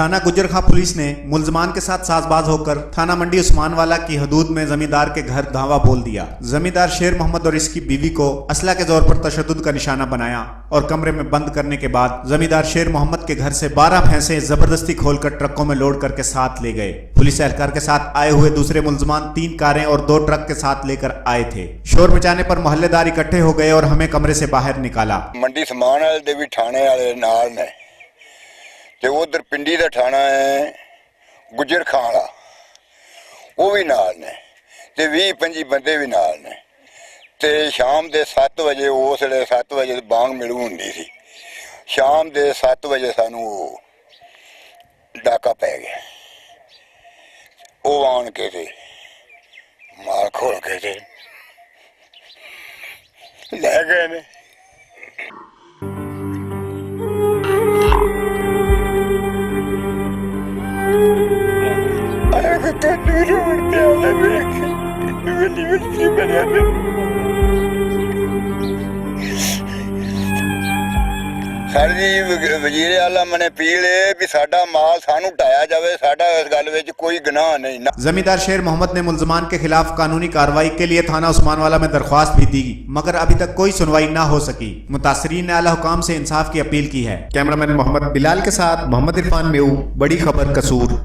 थाना गुजर खां पुलिस ने मुल्जमान के साथ साजबाज होकर थाना मंडी उस्मानवाला की हदूद में जमींदार के घर धावा बोल दिया। जमींदार शेर मोहम्मद और इसकी बीवी को असला के जोर पर तशद्दुद का निशाना बनाया और कमरे में बंद करने के बाद जमींदार शेर मोहम्मद के घर से 12 भैंसे जबरदस्ती खोलकर ट्रकों में लोड करके साथ ले गए। पुलिस एहलकार के साथ आए हुए दूसरे मुल्जमान 3 कारें और 2 ट्रक के साथ लेकर आए थे। शोर मचाने पर मोहल्लेदार इकट्ठे हो गए और हमें कमरे से बाहर निकाला। मंडी समान वाले दे भी थाने वाले नाल ने ते उधर पिंडी दा थाना है गुजर खां वाला वो भी नाल ने ते 20-25 बंदे भी नाल ने ते शाम दे 7 बजे उस वेले 7 बजे बांग मिलू हुंदी सी। शाम दे 7 बजे सानू डाका पै गया। वो आन के थे माल खोल के थे ले गए ने। सर जी वजीर आला मैंने अपील है भी साडा माल सानू ढाया जाए, साडा इस गल विच कोई गुनाह नहीं। जमींदार शेर मोहम्मद ने मुल्जमान के खिलाफ कानूनी कार्रवाई के लिए थाना उस्मानवाला में दरख्वास्त भी दी, मगर अभी तक कोई सुनवाई ना हो सकी। मुतासरीन ने आला हुकाम से इंसाफ की अपील की है। कैमरामैन मोहम्मद बिलाल के साथ मोहम्मद इरफान मेऊ, बड़ी खबर कसूर।